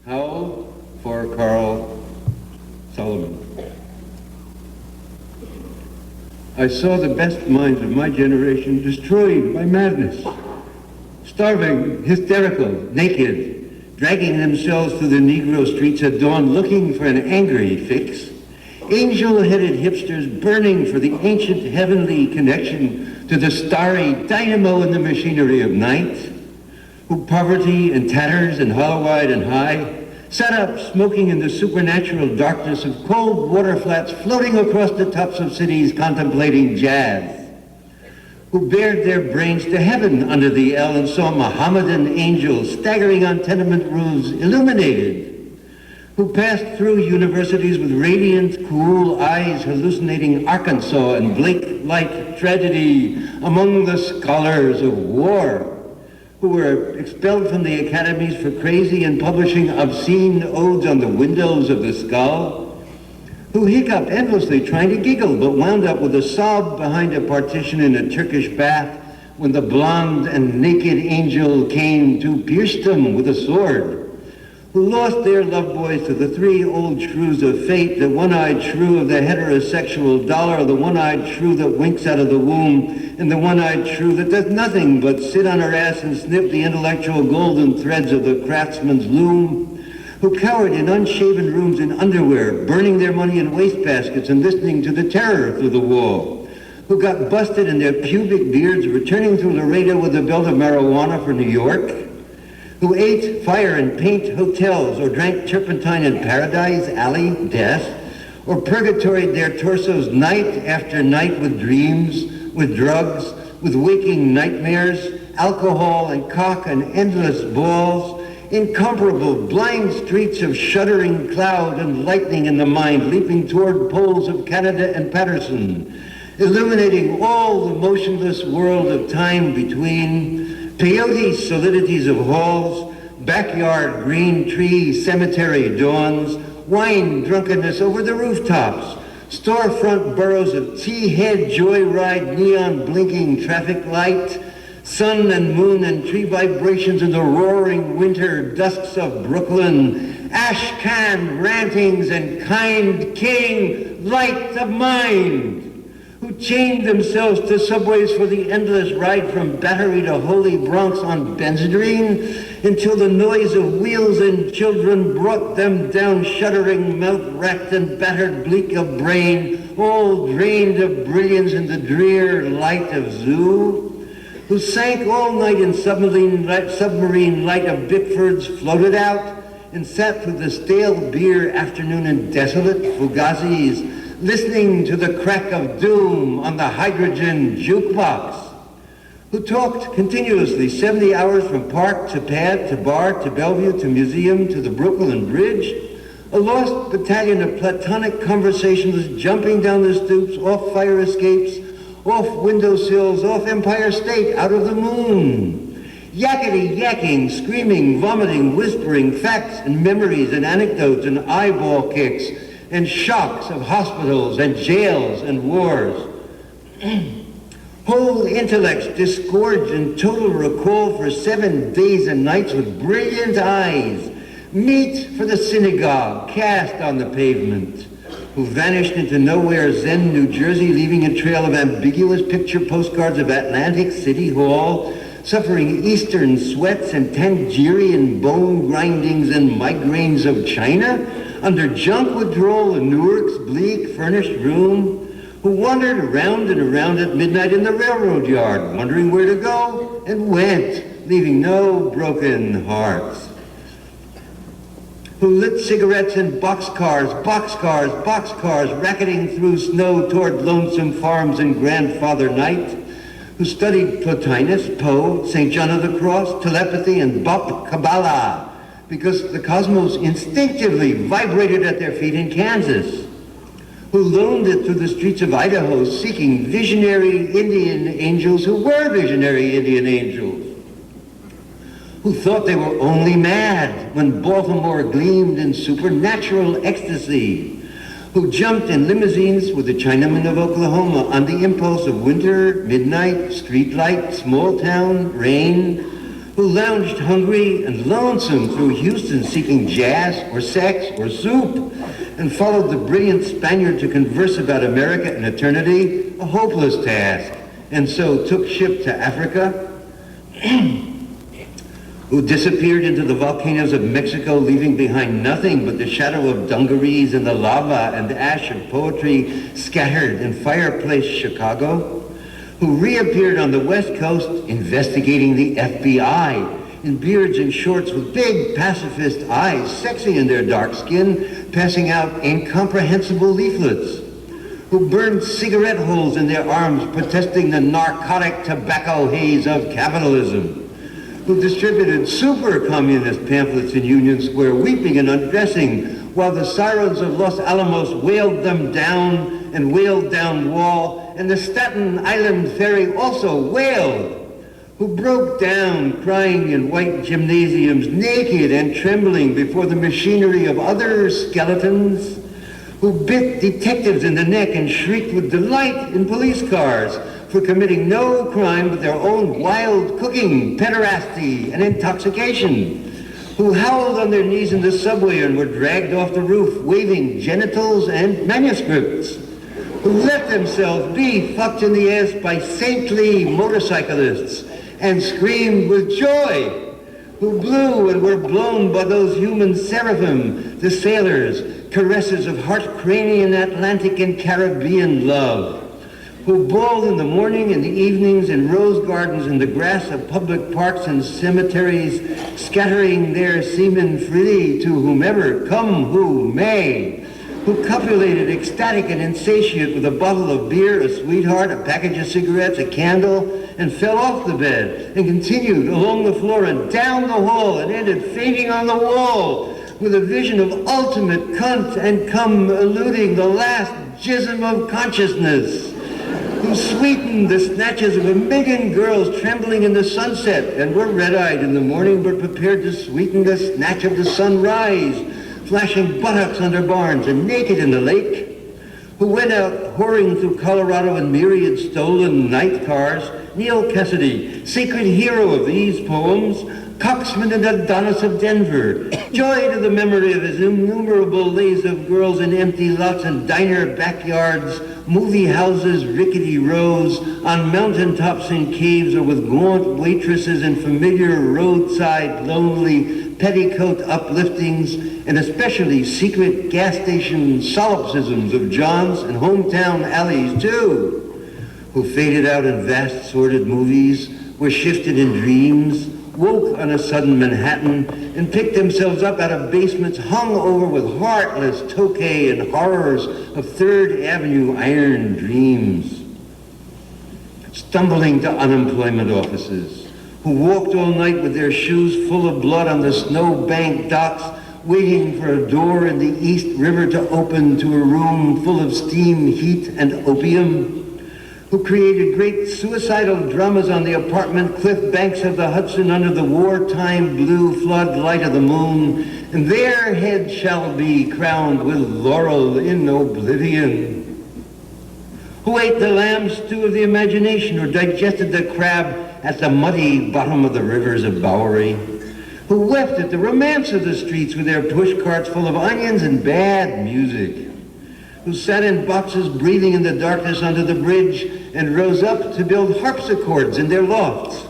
Howl for Carl Solomon. I saw the best minds of my generation destroyed by madness, starving, hysterical, naked, dragging themselves through the Negro streets at dawn looking for an angry fix, angel-headed hipsters burning for the ancient heavenly connection to the starry dynamo in the machinery of night, who poverty and tatters and hollow-eyed and high sat up smoking in the supernatural darkness of cold water flats floating across the tops of cities contemplating jazz, who bared their brains to heaven under the L and saw Mohammedan angels staggering on tenement roofs illuminated, who passed through universities with radiant, cool eyes hallucinating Arkansas and Blake-like tragedy among the scholars of war, who were expelled from the academies for crazy and publishing obscene odes on the windows of the skull, who hiccup endlessly trying to giggle but wound up with a sob behind a partition in a Turkish bath when the blonde and naked angel came to pierce them with a sword, who lost their love boys to the three old shrews of fate, the one-eyed shrew of the heterosexual dollar, the one-eyed shrew that winks out of the womb, and the one-eyed shrew that does nothing but sit on her ass and snip the intellectual golden threads of the craftsman's loom, who cowered in unshaven rooms in underwear, burning their money in wastebaskets and listening to the terror through the wall, who got busted in their pubic beards returning through Laredo with a belt of marijuana for New York, who ate fire and paint hotels or drank turpentine in Paradise Alley, death, or purgatoried their torsos night after night with dreams, with drugs, with waking nightmares, alcohol and cock and endless balls, incomparable blind streets of shuddering cloud and lightning in the mind leaping toward poles of Canada and Patterson, illuminating all the motionless world of time between, peyote solidities of halls, backyard green tree cemetery dawns, wine drunkenness over the rooftops, storefront burrows of tea-head joyride neon blinking traffic light, sun and moon and tree vibrations in the roaring winter dusks of Brooklyn, ash can rantings and kind king light of mind, who chained themselves to subways for the endless ride from Battery to Holy Bronx on Benzedrine until the noise of wheels and children brought them down shuddering, melt-racked and battered bleak of brain, all drained of brilliance in the drear light of zoo, who sank all night in submarine light of Bickfords, floated out, and sat through the stale beer afternoon in desolate Fugazis, listening to the crack of doom on the hydrogen jukebox, who talked continuously 70 hours from park to pad to bar to Bellevue to museum to the Brooklyn Bridge, a lost battalion of platonic conversationalists jumping down the stoops, off fire escapes, off windowsills, off Empire State, out of the moon, yakety-yakking, screaming, vomiting, whispering facts and memories and anecdotes and eyeball kicks and shocks of hospitals and jails and wars. Whole intellects disgorged in total recall for 7 days and nights with brilliant eyes, meet for the synagogue cast on the pavement, who vanished into nowhere Zen, New Jersey, leaving a trail of ambiguous picture postcards of Atlantic City Hall, suffering Eastern sweats and Tangerian bone grindings and migraines of China, under junk withdrawal in Newark's bleak furnished room, who wandered around and around at midnight in the railroad yard, wondering where to go, and went, leaving no broken hearts, who lit cigarettes in boxcars, racketing through snow toward lonesome farms in grandfather night, who studied Plotinus, Poe, St. John of the Cross, telepathy, and Bop Kabbalah, because the cosmos instinctively vibrated at their feet in Kansas, who loaned it through the streets of Idaho seeking visionary Indian angels who were visionary Indian angels, who thought they were only mad when Baltimore gleamed in supernatural ecstasy, who jumped in limousines with the Chinamen of Oklahoma on the impulse of winter, midnight, streetlight, small town, rain, who lounged hungry and lonesome through Houston seeking jazz or sex or soup, and followed the brilliant Spaniard to converse about America and eternity, a hopeless task, and so took ship to Africa, who disappeared into the volcanoes of Mexico, leaving behind nothing but the shadow of dungarees and the lava and the ash of poetry scattered in fireplace Chicago, who reappeared on the West Coast investigating the FBI in beards and shorts with big pacifist eyes, sexy in their dark skin, passing out incomprehensible leaflets, who burned cigarette holes in their arms protesting the narcotic tobacco haze of capitalism, who distributed super communist pamphlets in Union Square, weeping and undressing, while the sirens of Los Alamos wailed them down and wailed down Wall, and the Staten Island ferry also wailed, who broke down crying in white gymnasiums, naked and trembling before the machinery of other skeletons, who bit detectives in the neck and shrieked with delight in police cars for committing no crime but their own wild cooking, pederasty, and intoxication, who howled on their knees in the subway and were dragged off the roof waving genitals and manuscripts, who let themselves be fucked in the ass by saintly motorcyclists and screamed with joy, who blew and were blown by those human seraphim, the sailors, caresses of heart-cranian Atlantic and Caribbean love, who bawled in the morning and the evenings in rose gardens in the grass of public parks and cemeteries, scattering their semen freely to whomever, come who may, who copulated ecstatic and insatiate with a bottle of beer, a sweetheart, a package of cigarettes, a candle, and fell off the bed and continued along the floor and down the hall and ended fainting on the wall with a vision of ultimate cunt and cum eluding the last jism of consciousness, who sweetened the snatches of a million girls trembling in the sunset and were red-eyed in the morning but prepared to sweeten the snatch of the sunrise, flashing buttocks under barns and naked in the lake, who went out whoring through Colorado in myriad stolen night cars, Neil Cassidy, sacred hero of these poems, coxman and Adonis of Denver, joy to the memory of his innumerable lays of girls in empty lots and diner backyards, movie houses, rickety rows, on mountaintops in caves or with gaunt waitresses and familiar roadside lonely petticoat upliftings, and especially secret gas station solipsisms of John's and hometown alleys too, who faded out in vast sordid movies, were shifted in dreams, woke on a sudden Manhattan, and picked themselves up out of basements hung over with heartless tokay and horrors of Third Avenue iron dreams, stumbling to unemployment offices, who walked all night with their shoes full of blood on the snowbank docks, waiting for a door in the East River to open to a room full of steam, heat, and opium, who created great suicidal dramas on the apartment cliff banks of the Hudson under the wartime blue flood light of the moon, and their head shall be crowned with laurel in oblivion, who ate the lamb stew of the imagination or digested the crab at the muddy bottom of the rivers of Bowery, who wept at the romance of the streets with their push carts full of onions and bad music, who sat in boxes breathing in the darkness under the bridge and rose up to build harpsichords in their lofts,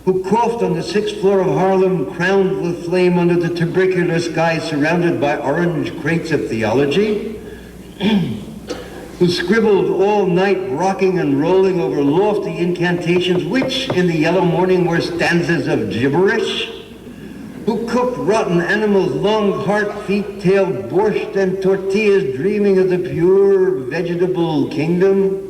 who coughed on the 6th floor of Harlem, crowned with flame under the tubercular sky surrounded by orange crates of theology, who scribbled all night rocking and rolling over lofty incantations which in the yellow morning were stanzas of gibberish, who cooked rotten animals, long heart, feet, tail, borscht, and tortillas, dreaming of the pure vegetable kingdom,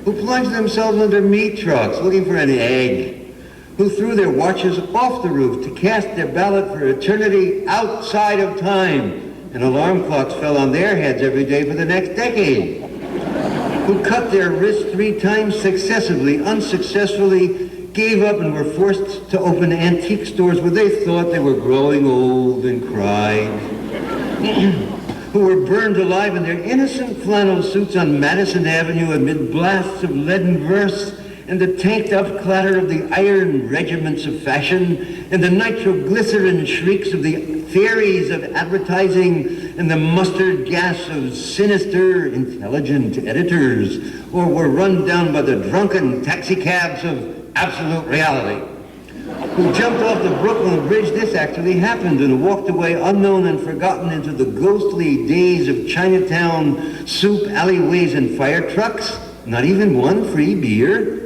who plunged themselves under meat trucks looking for an egg, who threw their watches off the roof to cast their ballot for eternity outside of time, and alarm clocks fell on their heads every day for the next decade, who cut their wrists 3 times successively, unsuccessfully, gave up and were forced to open antique stores where they thought they were growing old and cried, who were burned alive in their innocent flannel suits on Madison Avenue amid blasts of leaden verse and the tanked-up clatter of the iron regiments of fashion, and the nitroglycerin shrieks of the fairies of advertising, and the mustard gas of sinister, intelligent editors, or were run down by the drunken taxicabs of absolute reality, who jumped off the Brooklyn Bridge. This actually happened, and walked away unknown and forgotten into the ghostly days of Chinatown soup alleyways and fire trucks, not even one free beer,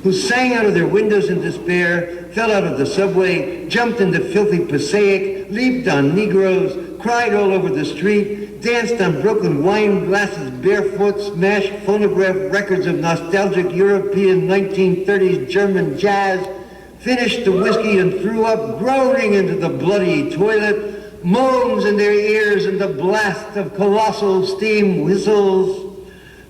who sang out of their windows in despair, fell out of the subway, jumped into filthy Passaic, leaped on Negroes, cried all over the street, danced on broken wine glasses barefoot, smashed phonograph records of nostalgic European 1930s German jazz, finished the whiskey and threw up, groaning into the bloody toilet, moans in their ears and the blast of colossal steam whistles,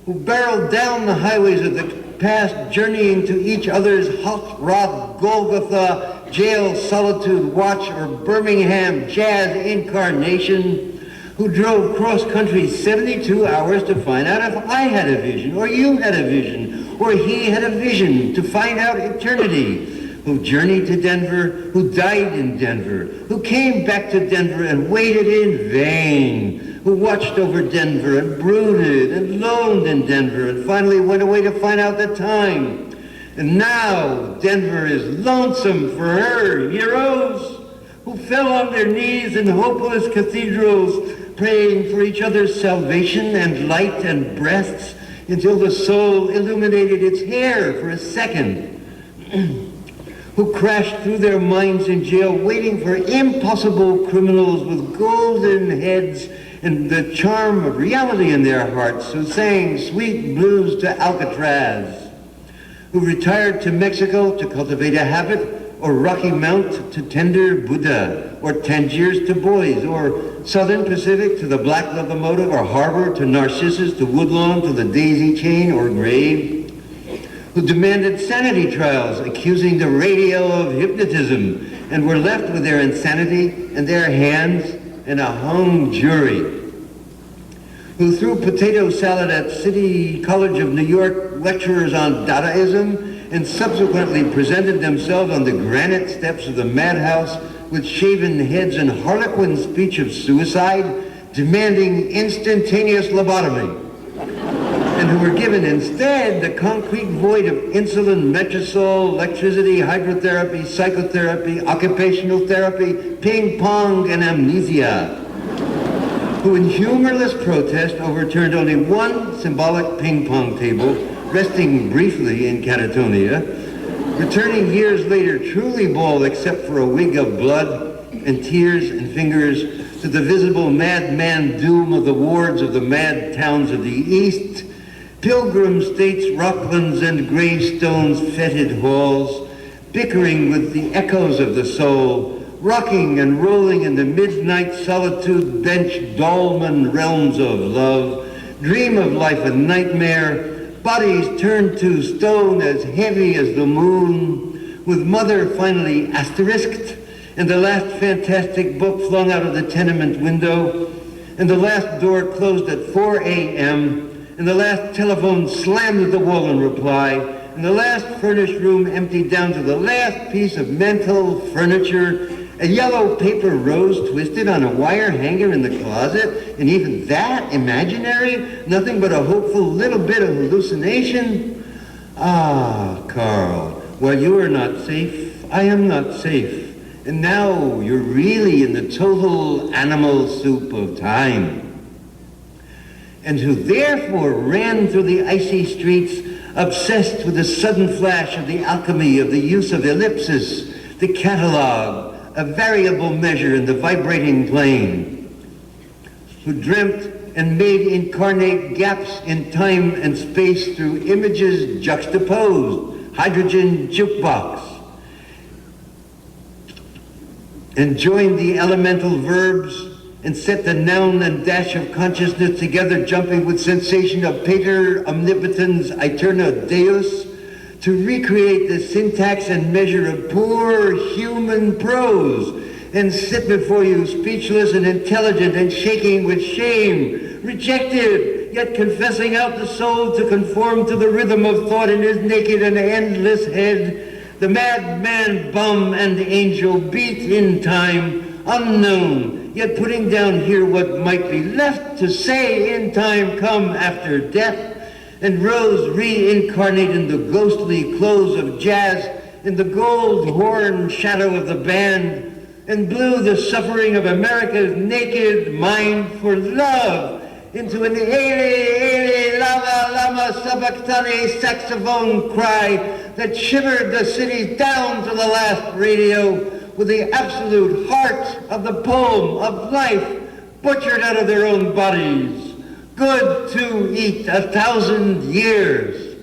who barreled down the highways of the past, journeying to each other's hot rod Golgotha, jail solitude watch, or Birmingham jazz incarnation, who drove cross-country 72 hours to find out if I had a vision, or you had a vision, or he had a vision to find out eternity, who journeyed to Denver, who died in Denver, who came back to Denver and waited in vain, who watched over Denver and brooded and loaned in Denver and finally went away to find out the time. And now Denver is lonesome for her heroes who fell on their knees in hopeless cathedrals, praying for each other's salvation and light and breaths until the soul illuminated its hair for a second. Who crashed through their minds in jail waiting for impossible criminals with golden heads and the charm of reality in their hearts, who sang sweet blues to Alcatraz, who retired to Mexico to cultivate a habit, or Rocky Mount to tender Buddha, or Tangiers to Boys, or Southern Pacific to the Black Locomotive, or Harbor to Narcissus, to Woodlawn to the Daisy Chain or Grave, who demanded sanity trials accusing the radio of hypnotism and were left with their insanity in their hands and a hung jury, who threw potato salad at City College of New York lecturers on Dadaism and subsequently presented themselves on the granite steps of the madhouse with shaven heads and harlequin speech of suicide, demanding instantaneous lobotomy, and who were given instead the concrete void of insulin, Metrosol, electricity, hydrotherapy, psychotherapy, occupational therapy, ping pong, and amnesia, who in humorless protest overturned only one symbolic ping pong table, resting briefly in catatonia, returning years later truly bald except for a wig of blood and tears and fingers to the visible madman doom of the wards of the mad towns of the East, pilgrim states, rocklands, and gravestones, fetid halls, bickering with the echoes of the soul, rocking and rolling in the midnight solitude bench dolmen realms of love, dream of life a nightmare, bodies turned to stone as heavy as the moon, with mother finally asterisked, and the last fantastic book flung out of the tenement window, and the last door closed at 4 a.m., and the last telephone slammed at the wall in reply, and the last furnished room emptied down to the last piece of mental furniture, a yellow paper rose twisted on a wire hanger in the closet, and even that imaginary, nothing but a hopeful little bit of hallucination. Ah, Carl, while you are not safe, I am not safe, and now you're really in the total animal soup of time. And who therefore ran through the icy streets, obsessed with the sudden flash of the alchemy of the use of ellipsis, the catalog, a variable measure in the vibrating plane, who dreamt and made incarnate gaps in time and space through images juxtaposed, hydrogen jukebox, and joined the elemental verbs and set the noun and dash of consciousness together, jumping with sensation of pater omnipotens aeterna deus, to recreate the syntax and measure of poor human prose, and sit before you speechless and intelligent and shaking with shame, rejected, yet confessing out the soul to conform to the rhythm of thought in his naked and endless head, the madman bum and the angel beat in time, unknown, yet putting down here what might be left to say in time come after death, and rose reincarnate in the ghostly clothes of jazz, in the gold horn shadow of the band, and blew the suffering of America's naked mind for love into an ele, lama, lama, sabachthani saxophone cry that shivered the cities down to the last radio with the absolute heart of the poem of life butchered out of their own bodies. Good to eat 1,000 years.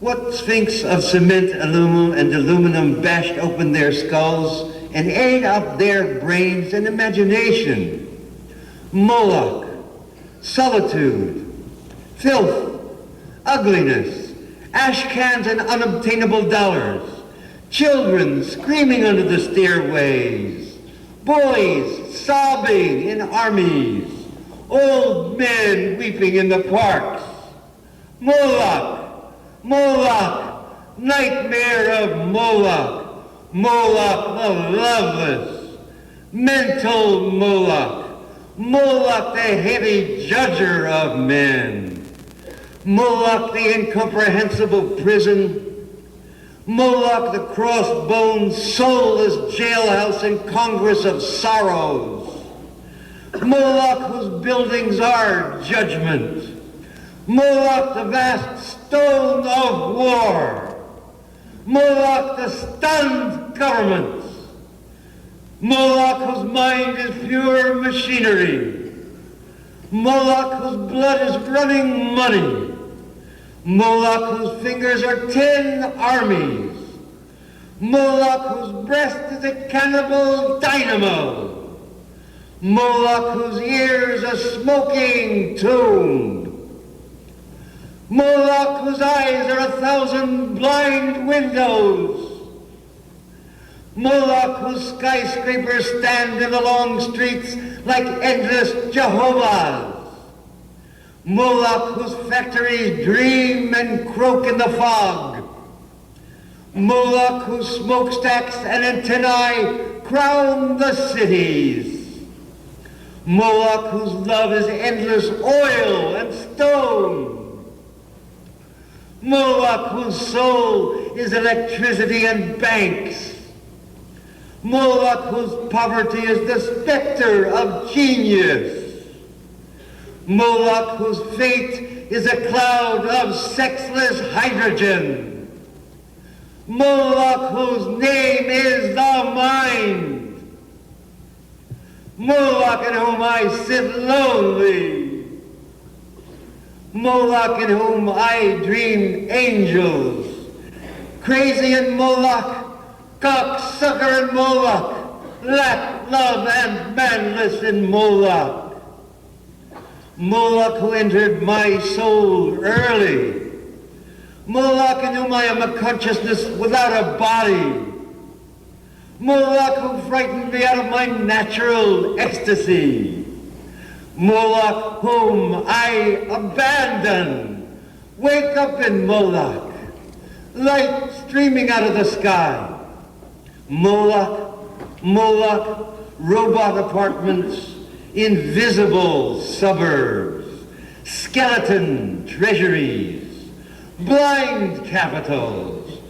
What sphinx of cement, aluminum bashed open their skulls and ate up their brains and imagination? Moloch, solitude, filth, ugliness, ash cans and unobtainable dollars, children screaming under the stairways, boys sobbing in armies, old men weeping in the parks. Moloch, Moloch, nightmare of Moloch, Moloch the loveless, mental Moloch, Moloch the heavy judger of men, Moloch the incomprehensible prison, Moloch the cross-boned, soulless jailhouse and congress of sorrows, Moloch whose buildings are judgment, Moloch the vast stone of war, Moloch the stunned governments, Moloch whose mind is pure machinery, Moloch whose blood is running money, Moloch whose fingers are 10 armies, Moloch whose breast is a cannibal dynamo, Moloch whose ears a smoking tomb, Moloch whose eyes are 1,000 blind windows, Moloch whose skyscrapers stand in the long streets like endless Jehovahs, Moloch whose factories dream and croak in the fog, Moloch whose smokestacks and antennae crown the cities, Moloch whose love is endless oil and stone, Moloch whose soul is electricity and banks, Moloch whose poverty is the specter of genius, Moloch whose fate is a cloud of sexless hydrogen, Moloch whose name is the mind, Moloch in whom I sit lonely, Moloch in whom I dream angels, crazy in Moloch, cocksucker in Moloch, lack, love, and manless in Moloch. Moloch who entered my soul early, Moloch in whom I am a consciousness without a body, Moloch who frightened me out of my natural ecstasy, Moloch whom I abandon. Wake up in Moloch, light streaming out of the sky. Moloch, Moloch, robot apartments, invisible suburbs, skeleton treasuries, blind capitals,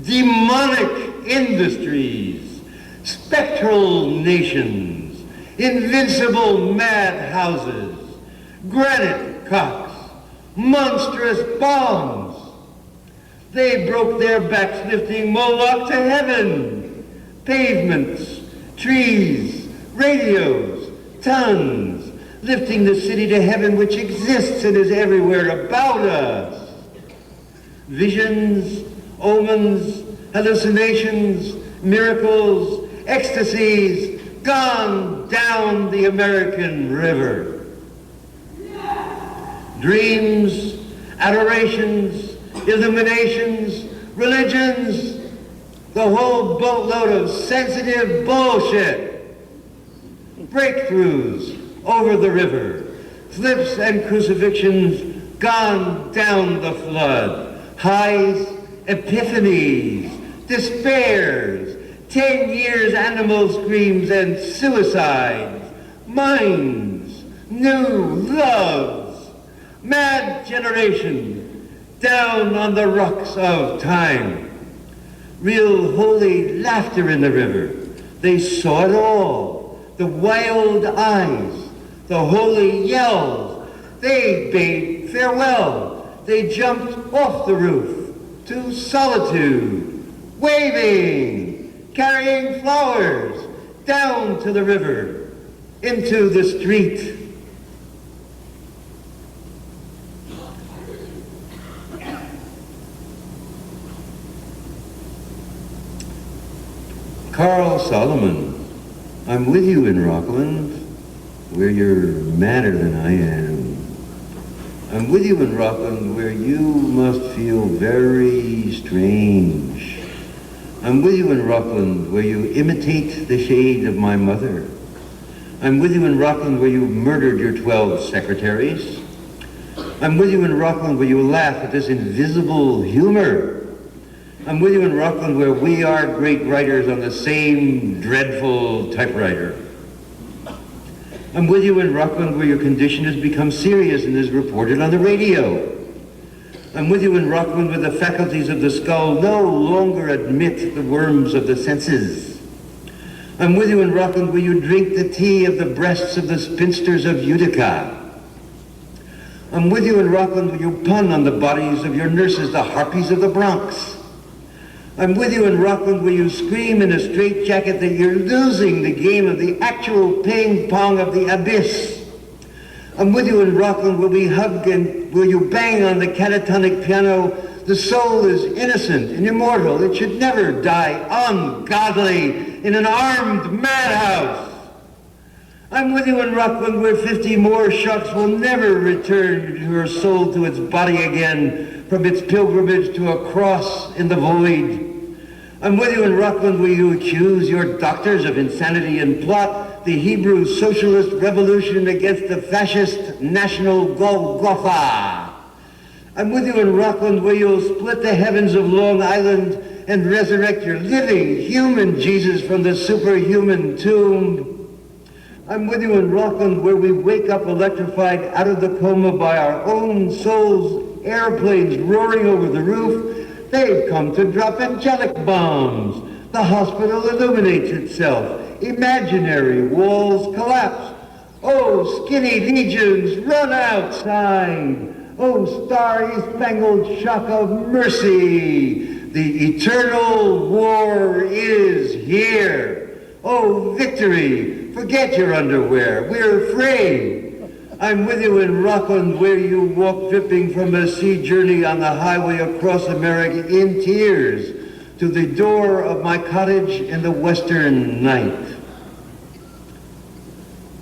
demonic industries, spectral nations, invincible mad houses, granite cocks, monstrous bombs. They broke their backs lifting Moloch to heaven. Pavements, trees, radios, tons, lifting the city to heaven which exists and is everywhere about us. Visions, omens, hallucinations, miracles, ecstasies, gone down the American river. Dreams, adorations, illuminations, religions, the whole boatload of sensitive bullshit. Breakthroughs over the river, flips and crucifixions gone down the flood, highs, epiphanies, despairs, 10 years animal screams and suicides, minds, new loves, mad generation, down on the rocks of time. Real holy laughter in the river. They saw it all. The wild eyes, the holy yells. They bade farewell. They jumped off the roof to solitude, waving, carrying flowers down to the river, into the street. Carl Solomon, I'm with you in Rockland, where you're madder than I am. I'm with you in Rockland, where you must feel very strange. I'm with you in Rockland, where you imitate the shade of my mother. I'm with you in Rockland, where you murdered your 12 secretaries. I'm with you in Rockland, where you laugh at this invisible humor. I'm with you in Rockland, where we are great writers on the same dreadful typewriter. I'm with you in Rockland, where your condition has become serious and is reported on the radio. I'm with you in Rockland, where the faculties of the skull no longer admit the worms of the senses. I'm with you in Rockland, where you drink the tea of the breasts of the spinsters of Utica. I'm with you in Rockland, where you pun on the bodies of your nurses, the harpies of the Bronx. I'm with you in Rockland, where you scream in a straitjacket that you're losing the game of the actual ping pong of the abyss. I'm with you in Rockland, where we hug and where you bang on the catatonic piano. The soul is innocent and immortal. It should never die ungodly in an armed madhouse. I'm with you in Rockland, where 50 more shucks will never return her soul to its body again from its pilgrimage to a cross in the void. I'm with you in Rockland, where you accuse your doctors of insanity and plot the Hebrew socialist revolution against the fascist national Golgotha. I'm with you in Rockland, where you'll split the heavens of Long Island and resurrect your living human Jesus from the superhuman tomb. I'm with you in Rockland, where we wake up electrified out of the coma by our own souls, airplanes roaring over the roof. They've come to drop angelic bombs. The hospital illuminates itself. Imaginary walls collapse. Oh, skinny legions, run outside. Oh, starry-spangled shock of mercy. The eternal war is here. Oh, victory, forget your underwear. We're free. I'm with you in Rockland, where you walk dripping from a sea journey on the highway across America in tears to the door of my cottage in the western night.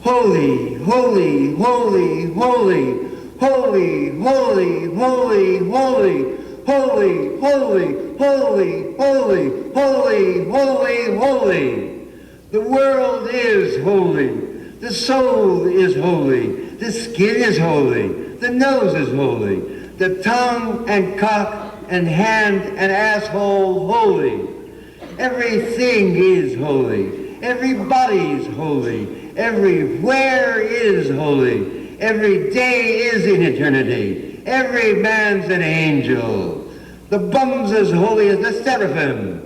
Holy, holy, holy, holy, holy, holy, holy, holy, holy, holy, holy, holy, holy, holy, holy. The world is holy. The soul is holy. The skin is holy. The nose is holy. The tongue and cock and hand and asshole holy. Everything is holy. Everybody's holy. Everywhere is holy. Every day is in eternity. Every man's an angel. The bum's as holy as the seraphim.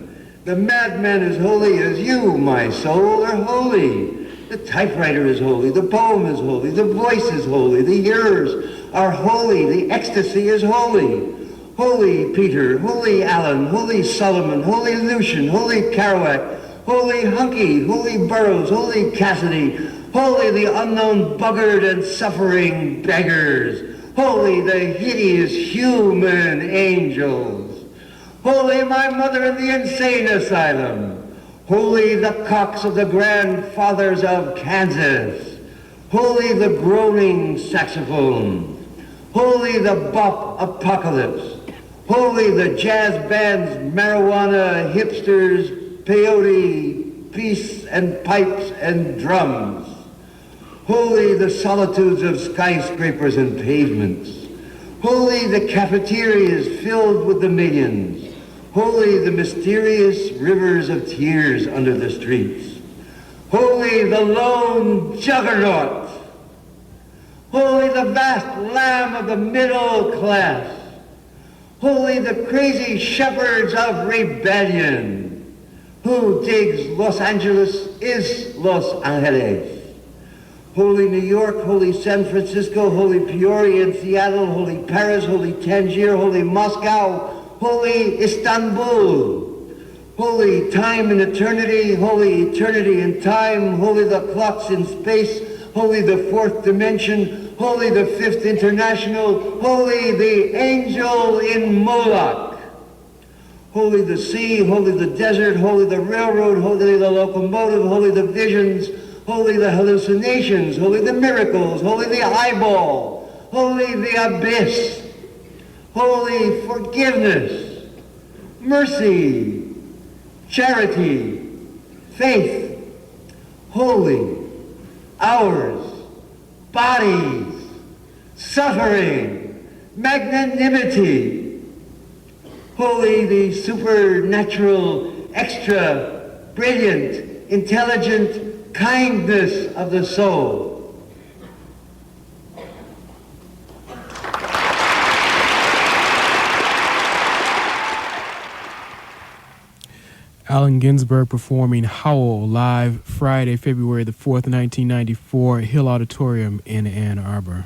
The madman is holy as you, my soul, are holy. The typewriter is holy, the poem is holy, the voice is holy, the hearers are holy, the ecstasy is holy. Holy Peter, holy Allen, holy Solomon, holy Lucian, holy Kerouac, holy Hunky, holy Burroughs, holy Cassidy, holy the unknown buggered and suffering beggars, holy the hideous human angels, holy my mother in the insane asylum, holy the cocks of the grandfathers of Kansas. Holy the groaning saxophone. Holy the bop apocalypse. Holy the jazz bands, marijuana, hipsters, peyote, peace and pipes and drums. Holy the solitudes of skyscrapers and pavements. Holy the cafeterias filled with the millions. Holy the mysterious rivers of tears under the streets. Holy the lone juggernaut. Holy the vast lamb of the middle class. Holy the crazy shepherds of rebellion. Who digs Los Angeles is Los Angeles. Holy New York, holy San Francisco, holy Peoria and Seattle, holy Paris, holy Tangier, holy Moscow, holy Istanbul. Holy time and eternity, holy eternity and time, holy the clocks in space, holy the fourth dimension, holy the fifth international, holy the angel in Moloch. Holy the sea, holy the desert, holy the railroad, holy the locomotive, holy the visions, holy the hallucinations, holy the miracles, holy the eyeball, holy the abyss, holy forgiveness, mercy, charity, faith, holy, ours, bodies, suffering, magnanimity, holy the supernatural, extra, brilliant, intelligent kindness of the soul. Allen Ginsberg performing Howl live Friday, February the 4th, 1994 at Hill Auditorium in Ann Arbor.